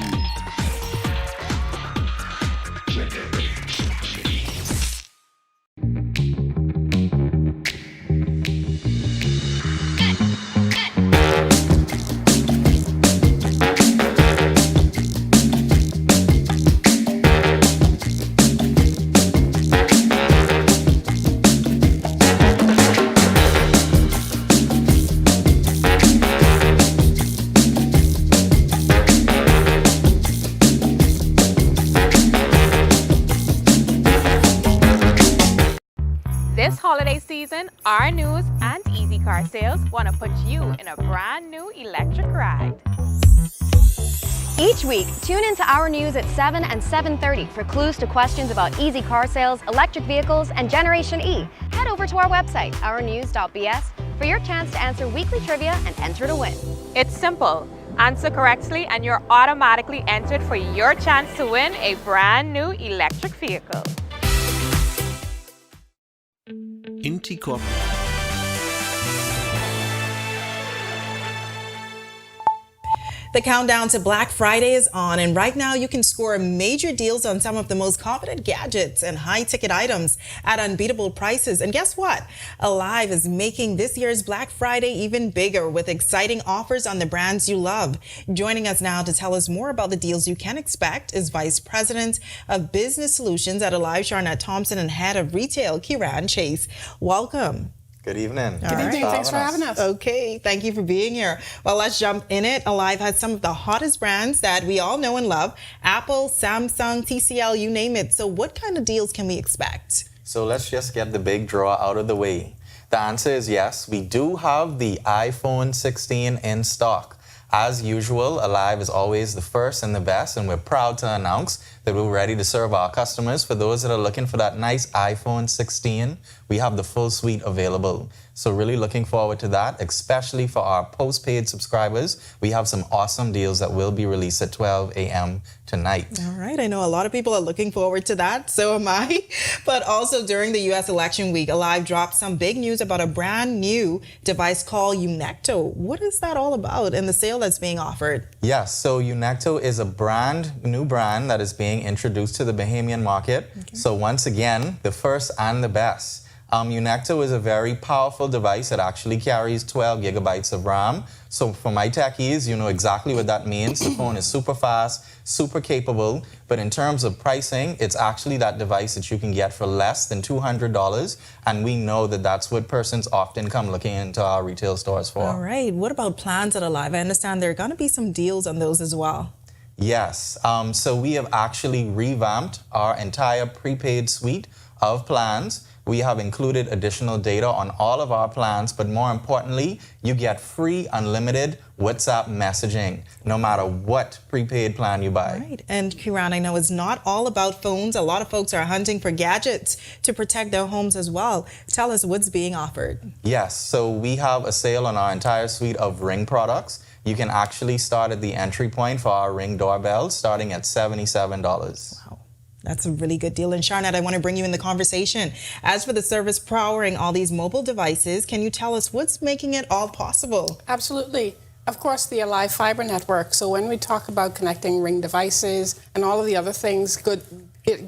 season, our news and Easy Car Sales want to put you in a brand new electric ride. Each week, tune into our news at 7 and 7:30 for clues to questions about easy car sales, electric vehicles, and Generation E. Head over to our website, ournews.bs, for your chance to answer weekly trivia and enter to win. It's simple. Answer correctly and you're automatically entered for your chance to win a brand new electric vehicle. Inti-Corp. The countdown to Black Friday is on, and right now you can score major deals on some of the most coveted gadgets and high-ticket items at unbeatable prices. And guess what? Alive is making this year's Black Friday even bigger with exciting offers on the brands you love. Joining us now to tell us more about the deals you can expect is Vice President of Business Solutions at Alive, Sharnette Thompson, and Head of Retail, Kiran Chase. Welcome. Good evening. Good evening. Thanks for having us. Okay, thank you for being here. Well, let's jump in it. Alive has some of the hottest brands that we all know and love. Apple, Samsung, TCL, you name it. So what kind of deals can we expect? So let's just get the big draw out of the way. The answer is yes. We do have the iPhone 16 in stock. As usual, Alive is always the first and the best, and we're proud to announce that we're ready to serve our customers. For those that are looking for that nice iPhone 16, we have the full suite available. So really looking forward to that, especially for our postpaid subscribers. We have some awesome deals that will be released at 12 a.m. tonight. All right, I know a lot of people are looking forward to that, so am I. But also during the U.S. election week, Alive dropped some big news about a brand new device called Unecto. What is that all about and the sale that's being offered? Yes, so Unecto is a new brand that is being introduced to the Bahamian market. Okay. So once again, the first and the best. Unecto is a very powerful device. It actually carries 12 gigabytes of RAM. So for my techies, you know exactly what that means. The phone is super fast, super capable. But in terms of pricing, it's actually that device that you can get for less than $200. And we know that that's what persons often come looking into our retail stores for. All right. What about plans at Alive? I understand there are going to be some deals on those as well. Yes. So we have actually revamped our entire prepaid suite of plans. We have included additional data on all of our plans, but more importantly, you get free unlimited WhatsApp messaging, no matter what prepaid plan you buy. Right. And Kiran, I know it's not all about phones. A lot of folks are hunting for gadgets to protect their homes as well. Tell us what's being offered. Yes. So we have a sale on our entire suite of Ring products. You can actually start at the entry point for our Ring doorbells, starting at $77. Wow. That's a really good deal. And Sharnette, I want to bring you in the conversation. As for the service powering all these mobile devices, can you tell us what's making it all possible? Absolutely. Of course, the Alive Fiber Network. So when we talk about connecting Ring devices and all of the other things, good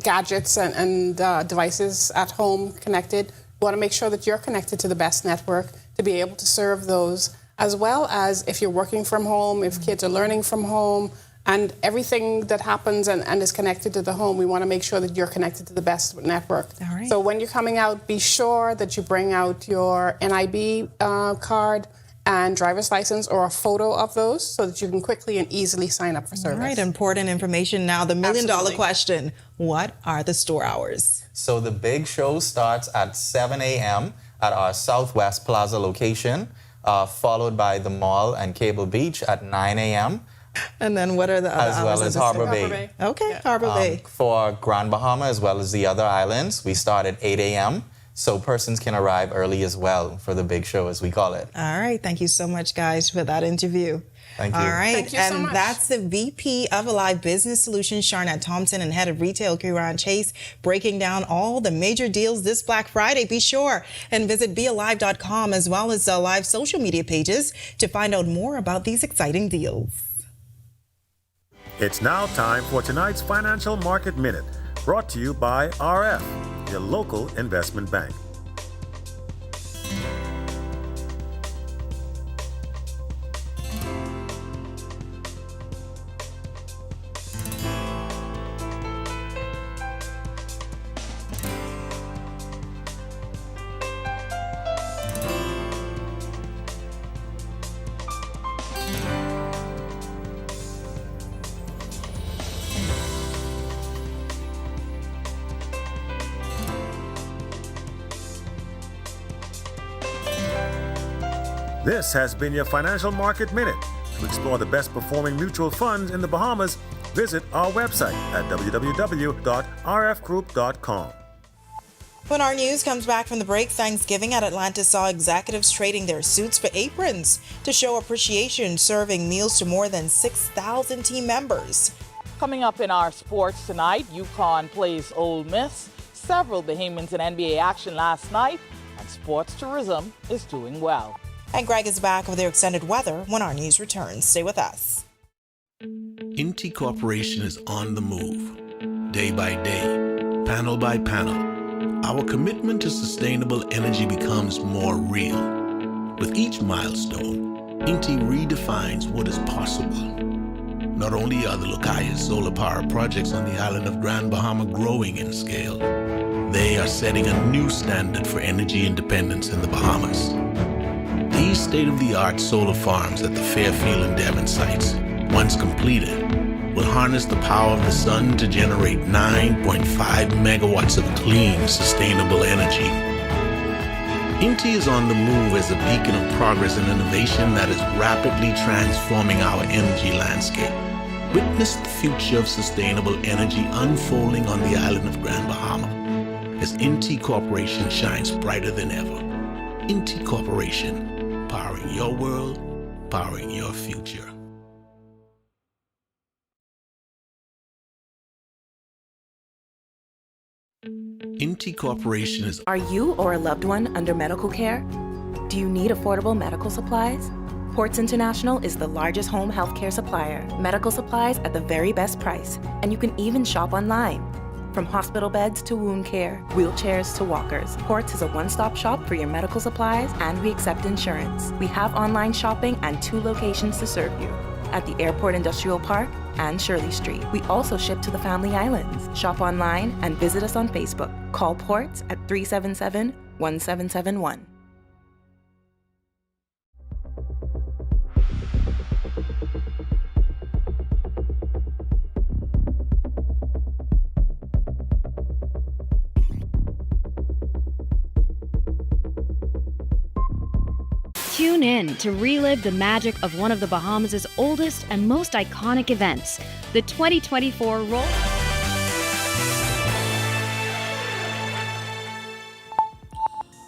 gadgets and devices at home connected, we want to make sure that you're connected to the best network to be able to serve those, as well as if you're working from home, if kids are learning from home, and everything that happens and is connected to the home, we want to make sure that you're connected to the best network. All right. So when you're coming out, be sure that you bring out your NIB card and driver's license or a photo of those so that you can quickly and easily sign up for service. All right, important information. Now, the million-dollar question, what are the store hours? So the big show starts at 7 a.m. at our Southwest Plaza location, followed by the mall and Cable Beach at 9 a.m. And then what are the other as hours? well as Harbor Bay. Okay, yeah. Harbor Bay. For Grand Bahama as well as the other islands, we start at 8 a.m. So persons can arrive early as well for the big show, as we call it. All right. Thank you so much, guys, for that interview. Thank you. All right. Thank you so much. That's the VP of Alive Business Solutions, Sharnette Thompson, and Head of Retail, Kiran Chase, breaking down all the major deals this Black Friday. Be sure and visit bealive.com as well as Alive social media pages to find out more about these exciting deals. It's now time for tonight's Financial Market Minute, brought to you by RF, your local investment bank. This has been your Financial Market Minute. To explore the best performing mutual funds in the Bahamas, visit our website at www.rfgroup.com. When our news comes back from the break, Thanksgiving at Atlanta saw executives trading their suits for aprons to show appreciation, serving meals to more than 6,000 team members. Coming up in our sports tonight, UConn plays Ole Miss. Several Bahamians in NBA action last night, and sports tourism is doing well. And Greg is back with their extended weather when our news returns. Stay with us. Inti Corporation is on the move, day by day, panel by panel. Our commitment to sustainable energy becomes more real. With each milestone, Inti redefines what is possible. Not only are the Lucayas solar power projects on the island of Grand Bahama growing in scale, they are setting a new standard for energy independence in the Bahamas. These state-of-the-art solar farms at the Fairfield and Devon sites, once completed, will harness the power of the sun to generate 9.5 megawatts of clean, sustainable energy. Inti is on the move as a beacon of progress and innovation that is rapidly transforming our energy landscape. Witness the future of sustainable energy unfolding on the island of Grand Bahama as Inti Corporation shines brighter than ever. Inti Corporation, powering your world, powering your future. Inti Corporation is... Are you or a loved one under medical care? Do you need affordable medical supplies? Ports International is the largest home healthcare supplier. Medical supplies at the very best price, and you can even shop online. From hospital beds to wound care, wheelchairs to walkers, Ports is a one-stop shop for your medical supplies, and we accept insurance. We have online shopping and 2 locations to serve you, at the Airport Industrial Park and Shirley Street. We also ship to the Family Islands. Shop online and visit us on Facebook. Call Ports at 377-1771. Tune in to relive the magic of one of the Bahamas' oldest and most iconic events, the 2024 Roll.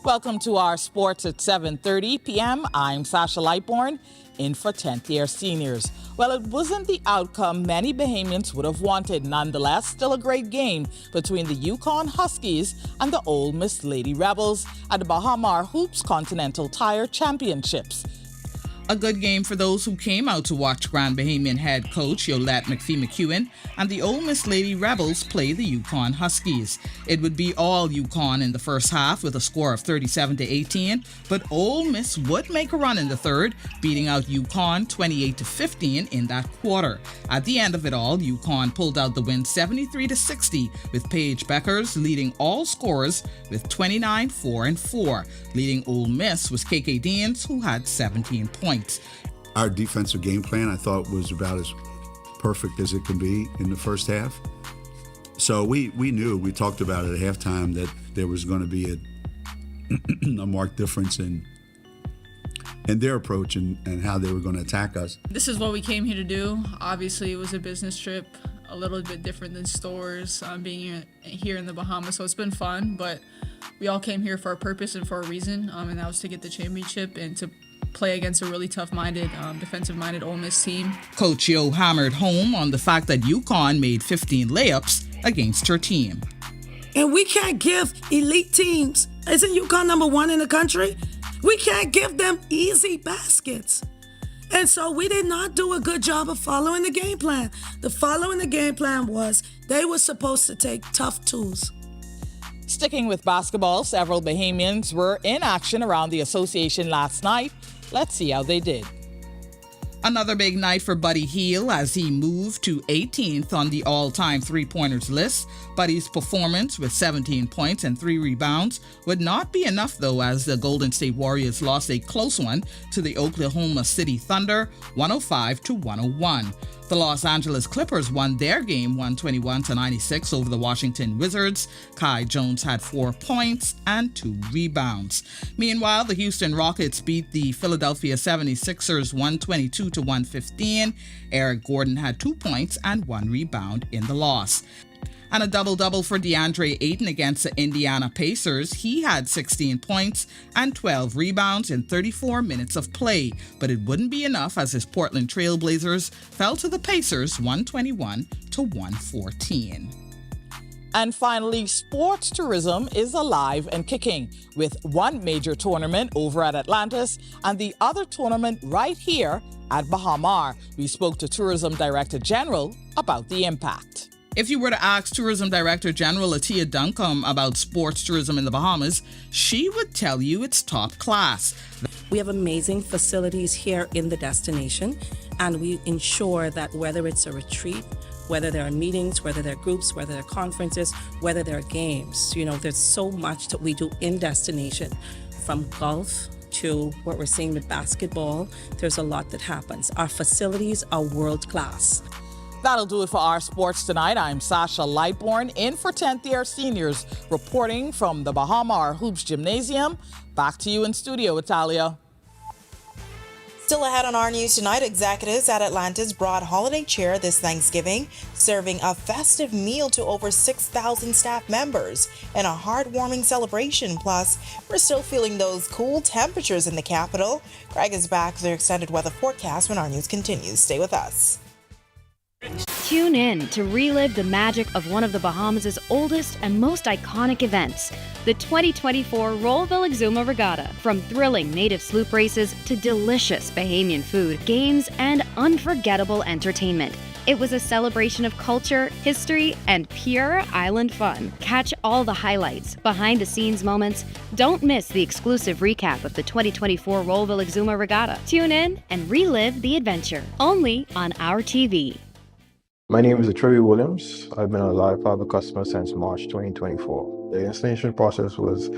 Welcome to our sports at 7:30 p.m. I'm Sasha Lightbourne, in for 10th year seniors. Well, it wasn't the outcome many Bahamians would have wanted. Nonetheless, still a great game between the UConn Huskies and the Ole Miss Lady Rebels at the Bahamar Hoops Continental Tire Championships. A good game for those who came out to watch Grand Bahamian head coach Yolette McPhee-McEwen and the Ole Miss Lady Rebels play the UConn Huskies. It would be all UConn in the first half with a score of 37-18, but Ole Miss would make a run in the third, beating out UConn 28-15 in that quarter. At the end of it all, UConn pulled out the win 73-60, with Paige Beckers leading all scorers with 29, 4, and 4. Leading Ole Miss was KK Deans, who had 17 points. Our defensive game plan, I thought, was about as perfect as it can be in the first half. So we knew, we talked about it at halftime, that there was going to be a marked difference in their approach and how they were going to attack us. This is what we came here to do. Obviously, it was a business trip, a little bit different than stores, being here in the Bahamas. So it's been fun, but we all came here for a purpose and for a reason, and that was to get the championship and to play against a really tough-minded, defensive-minded Ole Miss team. Coach Yo hammered home on the fact that UConn made 15 layups against her team. And we can't give elite teams, isn't UConn number 1 in the country? We can't give them easy baskets. And so we did not do a good job of following the game plan. Following the game plan was they were supposed to take tough twos. Sticking with basketball, several Bahamians were in action around the association last night. Let's see how they did. Another big night for Buddy Hield as he moved to 18th on the all-time three-pointers list. Buddy's performance with 17 points and 3 rebounds would not be enough, though, as the Golden State Warriors lost a close one to the Oklahoma City Thunder, 105-101. The Los Angeles Clippers won their game 121-96 over the Washington Wizards. Kai Jones had 4 points and 2 rebounds. Meanwhile, the Houston Rockets beat the Philadelphia 76ers 122-115. Eric Gordon had 2 points and 1 rebound in the loss. And a double-double for DeAndre Ayton against the Indiana Pacers. He had 16 points and 12 rebounds in 34 minutes of play, but it wouldn't be enough as his Portland Trail Blazers fell to the Pacers 121-114. And finally, sports tourism is alive and kicking, with one major tournament over at Atlantis and the other tournament right here at Bahamar. We spoke to Tourism Director General about the impact. If you were to ask Tourism Director General Atia Duncombe about sports tourism in the Bahamas, she would tell you it's top class. We have amazing facilities here in the destination, and we ensure that whether it's a retreat, whether there are meetings, whether there are groups, whether there are conferences, whether there are games, there's so much that we do in destination, from golf to what we're seeing with basketball. There's a lot that happens. Our facilities are world class. That'll do it for our sports tonight. I'm Sasha Lightbourne, in for 10th year seniors, reporting from the Bahamar Hoops Gymnasium. Back to you in studio, Italia. Still ahead on our news tonight, executives at Atlantis brought holiday cheer this Thanksgiving, serving a festive meal to over 6,000 staff members in a heartwarming celebration. Plus, we're still feeling those cool temperatures in the capital. Greg is back with your extended weather forecast when our news continues. Stay with us. Tune in to relive the magic of one of the Bahamas' oldest and most iconic events, the 2024 Rollville Exuma Regatta. From thrilling native sloop races to delicious Bahamian food, games, and unforgettable entertainment. It was a celebration of culture, history, and pure island fun. Catch all the highlights, behind-the-scenes moments. Don't miss the exclusive recap of the 2024 Rollville Exuma Regatta. Tune in and relive the adventure, only on our TV. My name is Trevi Williams. I've been a live fiber customer since March 2024. The installation process was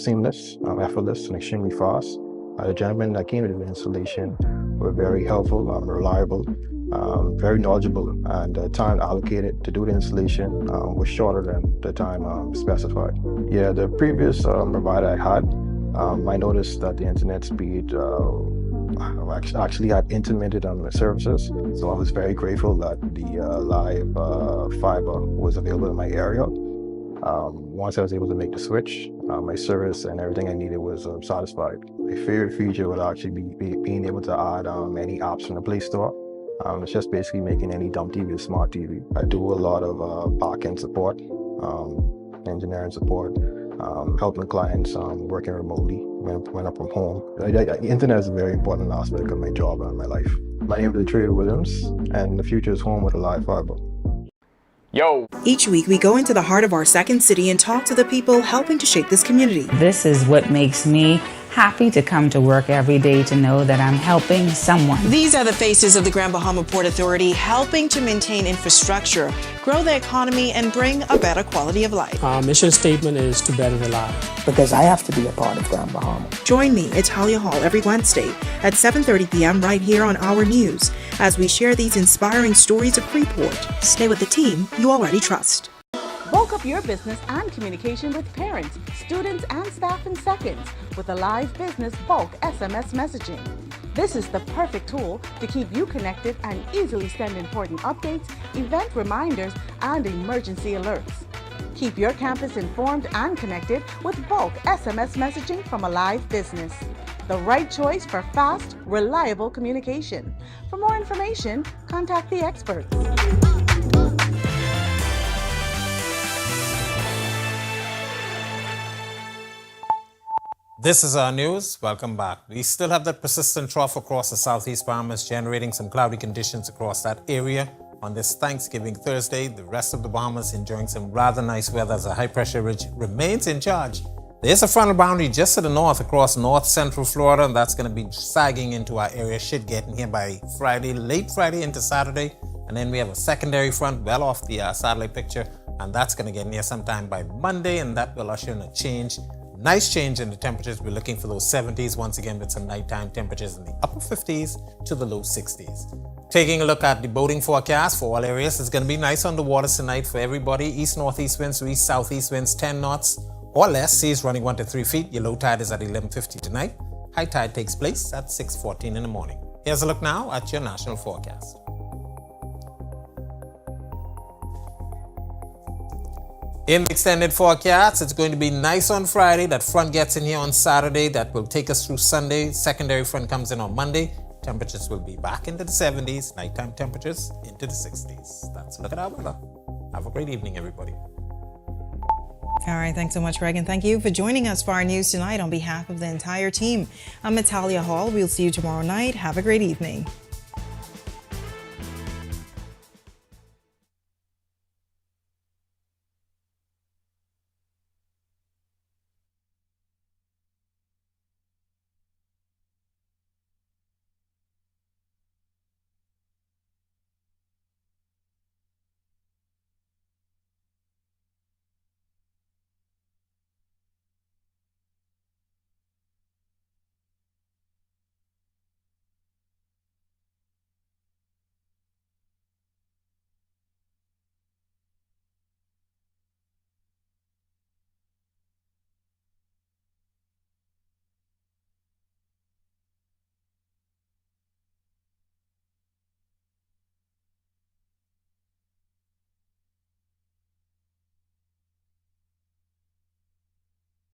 seamless, effortless, and extremely fast. The gentlemen that came to the installation were very helpful, reliable, very knowledgeable, and the time allocated to do the installation was shorter than the time specified. Yeah, the previous provider I had, I noticed that the internet speed actually had intermittent services, so I was very grateful that the live fiber was available in my area. Once I was able to make the switch, my service and everything I needed was satisfied. My favorite feature would actually be being able to add any apps from the Play Store. It's just basically making any dumb TV a smart TV. I do a lot of back-end support, engineering support, helping clients working remotely when I'm from home. The internet is a very important aspect of my job and my life. My name is Trey Williams, and the future is home with a live fiber. Yo! Each week, we go into the heart of our second city and talk to the people helping to shape this community. This is what makes me happy to come to work every day, to know that I'm helping someone. These are the faces of the Grand Bahama Port Authority, helping to maintain infrastructure, grow the economy, and bring a better quality of life. Our mission statement is to better the lives. Because I have to be a part of Grand Bahama. Join me, Italia Hall, every Wednesday at 7:30 p.m. right here on Our News as we share these inspiring stories of Freeport. Stay with the team you already trust. Bulk up your business and communication with parents, students, and staff in seconds with a live business bulk SMS messaging. This is the perfect tool to keep you connected and easily send important updates, event reminders, and emergency alerts. Keep your campus informed and connected with bulk SMS messaging from a live business. The right choice for fast, reliable communication. For more information, contact the experts. This is our news. Welcome back. We still have that persistent trough across the southeast Bahamas, generating some cloudy conditions across that area. On this Thanksgiving Thursday, the rest of the Bahamas enjoying some rather nice weather as a high-pressure ridge remains in charge. There's a frontal boundary just to the north across north central Florida, and that's going to be sagging into our area. Should get in here by Friday, late Friday into Saturday. And then we have a secondary front well off the satellite picture, and that's going to get in here sometime by Monday, and that will usher in a change. Nice change in the temperatures. We're looking for those 70s once again with some nighttime temperatures in the upper 50s to the low 60s. Taking a look at the boating forecast for all areas, it's going to be nice on the waters tonight for everybody. East-northeast winds to east-southeast winds 10 knots or less. Seas running 1 to 3 feet. Your low tide is at 11:50 tonight. High tide takes place at 6:14 in the morning. Here's a look now at your national forecast. In the extended forecast, it's going to be nice on Friday. That front gets in here on Saturday. That will take us through Sunday. Secondary front comes in on Monday. Temperatures will be back into the 70s. Nighttime temperatures into the 60s. That's a look at our weather. Have a great evening, everybody. All right, thanks so much, Greg, and thank you for joining us for our news tonight on behalf of the entire team. I'm Natalia Hall. We'll see you tomorrow night. Have a great evening.